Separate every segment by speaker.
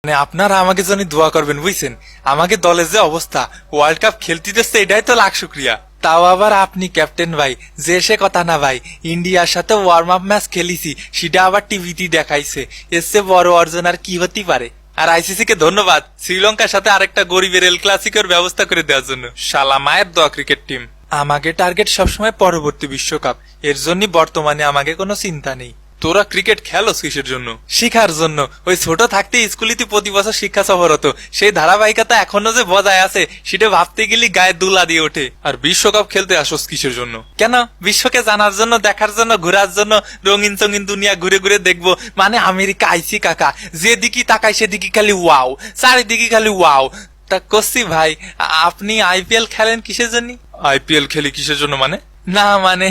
Speaker 1: মানে আপনারা আমাকে জন্য দোয়া করবেন বুঝছেন। আমাকে দলের যে অবস্থা, ওয়ার্ল্ড কাপ খেলতে দিচ্ছে এটাই তো লাখ শুক্রিয়া। তাও আবার আপনি ক্যাপ্টেন ভাই, যে সে কথা না ভাই, ইন্ডিয়ার সাথে ওয়ার্ম আপ ম্যাচ খেলিছি, সেটা আবার টিভিতে দেখাইছে। এর চেয়ে বড় অর্জন আর কি হতে পারে। আর আইসিসি কে ধন্যবাদ শ্রীলঙ্কার সাথে আরেকটা গরিবের এল ক্লাসিকের ব্যবস্থা করে দেওয়ার জন্য। শালা মায়ের দোয়া ক্রিকেট টিম। আমাকে টার্গেট সবসময় পরবর্তী বিশ্বকাপ, এর জন্য বর্তমানে আমাকে কোনো চিন্তা নেই। তোরা ক্রিকেট খেলো কিসের জন্য? শিখার জন্য। ওই ছোট থাকতে স্কুলিতে প্রতি বছর শিক্ষা সফর হতো, সেই ধারাবাহিকতা এখনো যে বজায় আছে সেটা ভাবতে গেলে গায়ে দুলা দিয়ে ওঠে। আর বিশ্বকাপ খেলতে আসোস কিসের জন্য? কেন, বিশ্বকে জানার জন্য, দেখার জন্য, ঘোরার জন্য, রঙিন চঙিন দুনিয়া ঘুরে ঘুরে দেখবো। মানে আমেরিকা আইসি কাকা, যেদিকে তাকাই সেদিকে খালি ওয়াও, চারিদিকে খালি ওয়াও। তা করছি ভাই, আপনি আইপিএল খেলেন কিসের জন্য? আইপিএল খেলি কিসের জন্য মানে? না মানে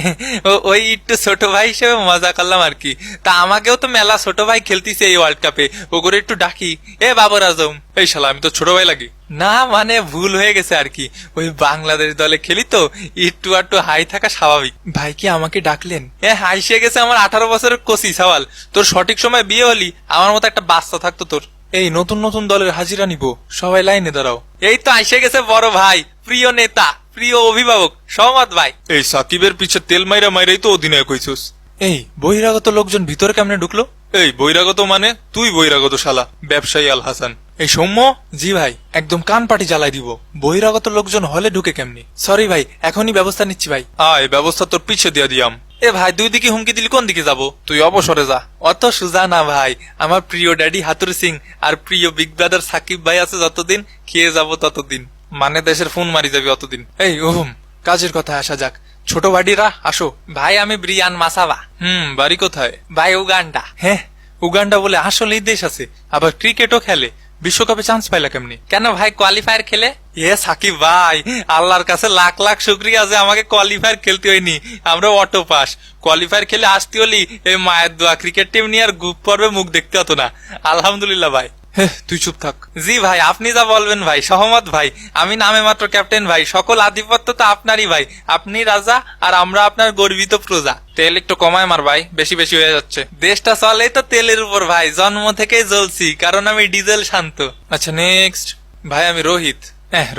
Speaker 1: ওই একটু ছোট ভাই হিসেবে মজা করলাম আর কি। তা আমাকেও তো মেলা ছোট ভাই খেলতিছে এই ওয়ার্ল্ড কাপে, ও করে একটু ডাকি, এ বাবর আজম। এই শালা আমি তো ছোট ভাই লাগি। না মানে ভুল হয়ে গেছে আর কি, ওই বাংলাদেশ দলে খেলি তো একটু আটটু হাই থাকা স্বাভাবিক। ভাই কি আমাকে ডাকলেন? হাইসে গেছে আমার 18 বছরের কচি সওয়াল। তোর সঠিক সময় বিয়ে হলি, আমার মতো একটা বাচ্চা থাকতো তোর। এই নতুন নতুন দলের হাজিরা নিব, সবাই লাইনে দাঁড়াও। এই তো আইসে গেছে বড় ভাই, প্রিয় নেতা, প্রিয় অভিভাবক সহমত ভাই। এই সাকিবের পিছে তেল মাইরা মাইরাই তো অধিনায়ক হইছস। এই বহিরাগত লোকজন ভিতরে কেমনে ঢুকলো? এই বহিরাগত মানে তুই বহিরাগত শালা, ব্যবসায়ী আল হাসান। এই সৌম্য। জি ভাই, একদম কান পাটি জ্বালাই দিব। বহিরাগত লোকজন হলে ঢুকে কেমনি? সরি ভাই, এখনই ব্যবস্থা নিচ্ছি ভাই। এই ব্যবস্থা তোর পিছে দিয়া দিয়াম। এ ভাই, দুই দিকে হুমকি দিলি, কোন দিকে যাব? তুই অবসরে যা। অত সুজা না ভাই, আমার প্রিয় ড্যাডি হাতুর সিং আর প্রিয় বিগ ব্রাদার সাকিব ভাই আছে যতদিন, খেয়ে যাব ততদিন। মানে দেশের ফোন মারি যাবি অতদিন। এই ওহম, কাজের কথা আসা যাক। ছোট ভাইডিরা আসো। ভাই আমি ব্রিয়ান মাসাবা। বাড়ি কোথায়? ভাই উগান্ডা। হ্যাঁ, উগান্ডা বলে আসলেই দেশ আছে, আবার ক্রিকেটও খেলে। বিশ্বকাপে চান্স পাইলা কেমনি? কেন ভাই, কোয়ালিফায়ার খেলে। এ সাকিব ভাই, আল্লাহর কাছে লাখ লাখ শুক্রিয়া যে আমাকে কোয়ালিফায়ার খেলতে হয়নি, আমরা অটো পাস। কোয়ালিফায়ার খেলে আসতে হলি এই মায়ের দোয়া, ক্রিকেট টিম নিয়ে আর গ্রুপ পর্বে মুখ দেখতে হতো না। আলহামদুলিল্লাহ ভাই। তুই চুপ থাক। জি ভাই, আপনি যা বলবেন ভাই, সহমত ভাই। আমি নামে মাত্র ক্যাপ্টেন ভাই, সকল আধিপত্য তো আপনারই ভাই। আপনি রাজা আর আমরা আপনার গর্বিত প্রজা। তেল একটু কমায় মার ভাই, বেশি বেশি হয়ে যাচ্ছে। দেশটা চলেই তো তেলের উপর ভাই, জন্ম থেকেই জ্বলছি, কারণ আমি ডিজেল শান্ত। আচ্ছা নেক্সট। ভাই আমি রোহিত।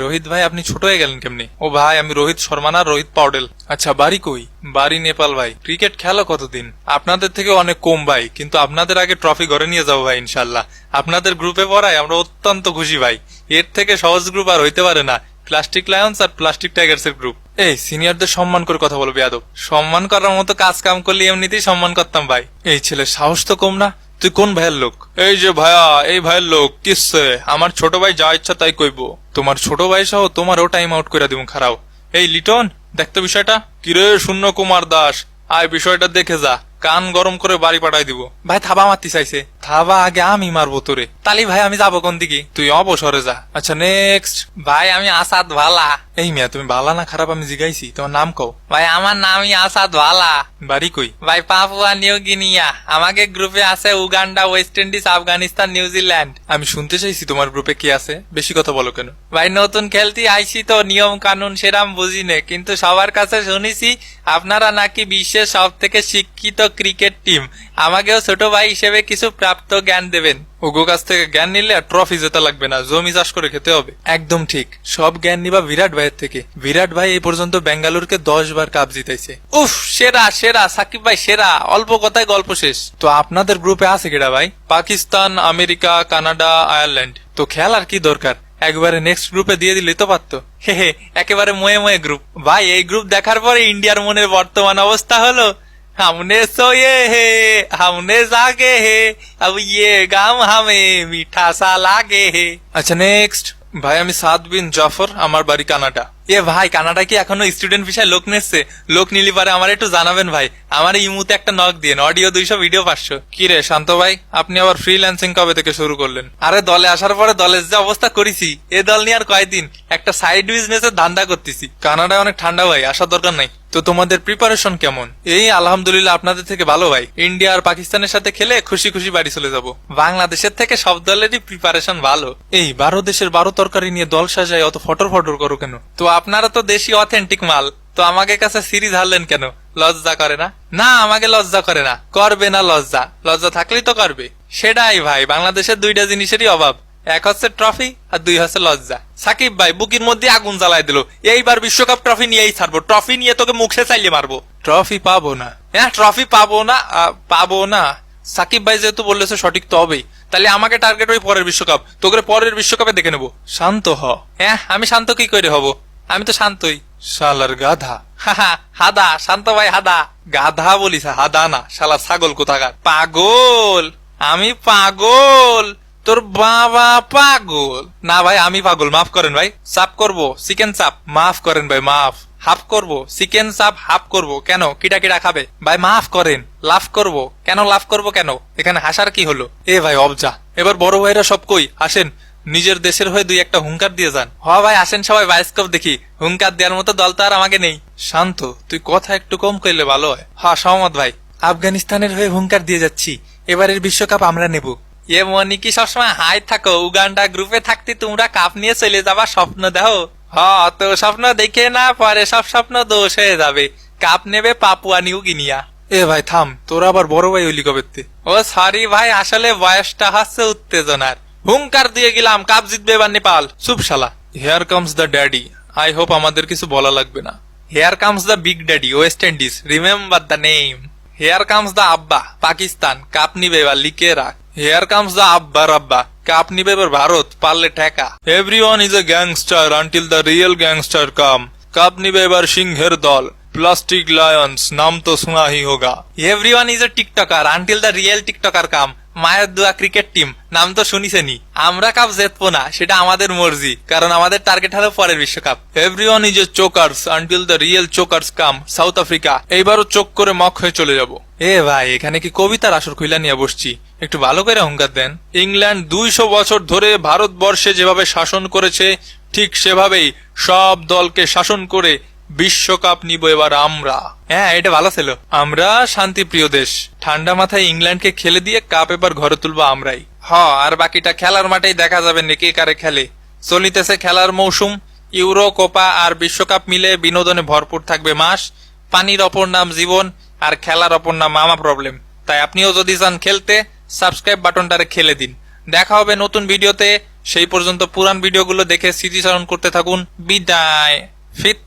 Speaker 1: রোহিত ভাই, আপনি ছোট হয়ে গেলেন কেমনি? ও ভাই আমি রোহিত শর্মা না, রোহিত পাউডেল। আচ্ছা বাড়ি কই? বাড়ি নেপাল ভাই। ক্রিকেট খেলো কতদিন? আপনাদের থেকে অনেক কম ভাই, কিন্তু আপনাদের আগে ট্রফি ঘরে নিয়ে যাবো ভাই ইনশাল্লাহ। আপনাদের গ্রুপে পড়ায় আমরা অত্যন্ত খুশি ভাই, এর থেকে সহজ গ্রুপ আর হইতে পারে না। প্লাস্টিক লায়ন্স আর প্লাস্টিক টাইগার্স এর গ্রুপ। এই সিনিয়রদের সম্মান করে কথা বলবে বেয়াদব। সম্মান করার মতো কাজ কাম করলে এমনিতেই সম্মান করতাম ভাই। এই ছেলে সাহস তো কম না। তুই কোন ভাইয়ের লোক? এই যে ভাইয়া, এই ভাইয়ের লোক। কিসে? আমার ছোট ভাই যা ইচ্ছা তাই কইবো। তোমার ছোট ভাই সহ তোমারও টাইম আউট করে দিব খারাও। এই লিটন, দেখতো বিষয়টা। কিরে শূন্য কুমার দাস, আয় বিষয়টা দেখে যা, কান গরম করে বাড়ি পাঠাই দিব। ভাই থাবা মারতে চাইছে। থাবা আগে আমি মারবো তোরে। তালি ভাই আমি যাবো কোন দিকে? তুই অবসরে যা। আচ্ছা নেক্সট। ভাই আমি আসাদ ভালা। এই মিয়া, তুমি ভালা না খারাপ আমি জিগাইছি, তোমার নাম কও। ভাই আমার নামই আসাদ ভালা। বাড়ি কই? ভাই পাপুয়া নিউ গিনিয়া। আমাকে গ্রুপে আছে Uganda, West Indies, Afghanistan, New Zealand. আমি শুনতে চাইছি তোমার গ্রুপে কি আছে, বেশি কথা বলো কেন? ভাই নতুন খেলতে আইছি তো, নিয়ম কানুন সেরাম বুঝি নে, কিন্তু সবার কাছে শুনেছি আপনারা নাকি বিশ্বের সব থেকে শিক্ষিত ক্রিকেট টিম। আমাকেও ছোট ভাই হিসেবে কিছু প্রাপ্ত জ্ঞান দেবেন। ওগো কাছ থেকে জ্ঞান নিলে আর ট্রফি জেতা লাগবে না, জমি চাষ করে খেতে হবে। একদম ঠিক, সব জ্ঞান নিবা বিরাট ভাইয়ের থেকে। বিরাট ভাই এই পর্যন্ত বেঙ্গালুরুকে 10 বার কাপ জিতাইছে। উফ, সেরা সেরা সাকিব ভাই, সেরা। অল্প কথায় গল্প শেষ। তো আপনাদের গ্রুপে আছে কেডা ভাই? Pakistan, America, Canada, Ireland. তো খেলার কি দরকার, একবারে নেক্সট গ্রুপে দিয়ে দিলে তো পারতো। হে, একেবারে ময়ে ময়ে গ্রুপ। ভাই এই গ্রুপ দেখার পরে ইন্ডিয়ার মনের বর্তমান অবস্থা হলো, हमने सोए है हमने जागे है अब ये गाम हमें मीठा सा लागे है। আচ্ছা নেক্সট। ভাই আমি সাদ বিন জাফর, আমার বাড়ি কানাডা। এ ভাই, কানাডা কি এখনো স্টুডেন্ট ভিসায় লোক নিচ্ছে? লোক নিলি পারে আমার একটু জানাবেন ভাই। আমার ইমুতে একটা নক দিয়ে, অডিও 200, ভিডিও 500। কি রে শান্ত ভাই, আপনি আবার ফ্রিল্যান্সিং কবে থেকে শুরু করলেন? আরে দলে আসার পরে দলের যে অবস্থা করেছি, এ দল নিয়ে আর কয়দিন একটা সাইড বিজনেসের ধান্দা করতেছি। কানাডায় অনেক ঠান্ডা ভাই, আসার দরকার নাই। তো তোমাদের প্রিপারেশন কেমন? এই আলহামদুলিল্লাহ আপনাদের থেকে ভালো ভাই। ইন্ডিয়া আর পাকিস্তানের সাথে খেলে খুশি খুশি বাড়ি চলে যাব। বাংলাদেশের থেকে সব দলেরই প্রিপারেশন ভালো। এই 12 দেশের 12 তরকারি নিয়ে দল সাজায় অত ফটর ফটর করো কেন? তো আপনারা তো দেশি অথেন্টিক মাল, তো আমাকে কাছে সিরিজ হারলেন কেন? লজ্জা করে না? না আমাকে লজ্জা করে না, করবে না লজ্জা। লজ্জা থাকলেই তো করবে। সেটাই ভাই, বাংলাদেশের দুইটা জিনিসেরই অভাব, এক হচ্ছে ট্রফি আর দুই হচ্ছে লজ্জা। সাকিব ভাই বুকের মধ্যে আগুন জ্বালায় দিল, এইবার বিশ্বকাপ ট্রফি নিয়েই ছাড়বো, ট্রফি নিয়ে তোকে মুখে চাইলে মারবো। ট্রফি পাবো না, হ্যাঁ ট্রফি পাবো না, পাবো না। সাকিব ভাই যেহেতু বললেছে সঠিক তো হবেই, তাহলে আমাকে টার্গেট ওই পরের বিশ্বকাপ, তোকে পরের বিশ্বকাপে দেখে নেবো। শান্ত হ। হ্যাঁ আমি শান্ত কি করে হব, আমি তো শান্তই। শালার গাধা। হাদা, শান্ত ভাই হাদা। গাধা বলিস, হাদা না, শালা ছাগল কোথাকার। পাগল? আমি পাগল? তোর বাবা পাগল? না ভাই আমি পাগল, মাফ করেন ভাই। চাপ করবো, চিকেন চাপ, মাফ করেন ভাই, মাফ। হাফ করবো, চিকেন চাপ হাফ করবো, কেন কিটা কিটা খাবে ভাই, মাফ করেন। লাভ করবো কেন, লাভ করবো কেন, এখানে হাসার কি হলো? এ ভাই অবজা, এবার বড় ভাইরা সব কই আসেন, নিজের দেশের হয়ে দুই একটা হুঙ্কার দিয়ে যান। হ ভাই আসেন সবাই বায়োস্কোপ দেখি, হুঙ্কার দেওয়ার মতো দল তো আর আমাকে নেই। শান্ত, তুই কথা একটু কম কইলে ভালো হয়। হ্যাঁ সহমত ভাই, আফগানিস্তানের হয়ে হুঙ্কার দিয়ে যাচ্ছি, এবারের বিশ্বকাপ আমরা নেব। এ মনি কি সবসময় হাই থাকো, উগান্ডা গ্রুপে থাকতে তোমরা কাপ নিয়ে চলে যাবা স্বপ্ন দেখো। হ্যাঁ তো স্বপ্ন দেখে না, পরে সব স্বপ্ন দোষ হয়ে যাবে। কাপ নেবে পাপুয়া নিউ গিনিয়া। এ ভাই থাম, তোরা আবার বড় ভাই হইলি কবে? ও সরি ভাই, আসলে বয়সটা হচ্ছে উত্তেজনার। হুঙ্কার দিয়ে গেলাম, কাপ জিতবে এবার নেপাল। চুপ শালা। Hair comes the daddy. I hope আমাদের কিছু বলা লাগবে না। Hair comes the big daddy, West Indies, remember the name. Hair comes the আব্বা, পাকিস্তান, কাপ নিবে এবার, লিখে রাখ। হেয়ার কামস দ্য আব্বা রাব্বা, কাপ নিবে এবার ভারত, পারলে ঠেকা। Everyone is a gangster until the real gangster come. Cup নিবে এবার সিংহের দল, প্লাস্টিক লায়ন্স, নাম তো শোনা হি হোগা। Everyone is a TikToker until the real TikToker come. মায়ের দোয়া ক্রিকেট টিম, নাম তো শুনিসেনি। আমরা কাপ জিতবো না, সেটা আমাদের মর্জি, কারণ আমাদের টার্গেট হলো পরের বিশ্বকাপ। Everyone is a chokers until the real chokers come. South Africa, এইবারও চোখ করে মক হয়ে চলে যাব। এ ভাই এখানে কি কবিতার আসর খুইলা নিয়ে বসছি, একটু ভালো করে হুঙ্কার দেন। ইংল্যান্ড 200 বছর ধরে ভারতবর্ষে যেভাবে শাসন করেছে, ঠিক সেভাবেই সব দলকে শাসন করে বিশ্বকাপ নিব এবার আমরা। হ্যাঁ এটা ভালো ছিল। আমরা শান্তিপ্রিয় দেশ, ঠান্ডা মাথায় ইংল্যান্ডকে খেলে দিয়ে কাপ এবার ঘরে তুলবো আমরাই। আর বাকিটা খেলার মাঠেই দেখা যাবে কে কারে খেলে। চলিতেছে খেলার মৌসুম, ইউরো, কোপা আর বিশ্বকাপ মিলে বিনোদনে ভরপুর থাকবে মাস। পানির অপর নাম জীবন, আর খেলার অপর নাম মামা প্রবলেম। তাই আপনিও যদি চান খেলতে, সাবস্ক্রাইব বাটনটারে খেলে দিন। দেখা হবে নতুন ভিডিওতে, সেই পর্যন্ত পুরান ভিডিওগুলো দেখে স্মৃতিচারণ করতে থাকুন। বিদায়। ফির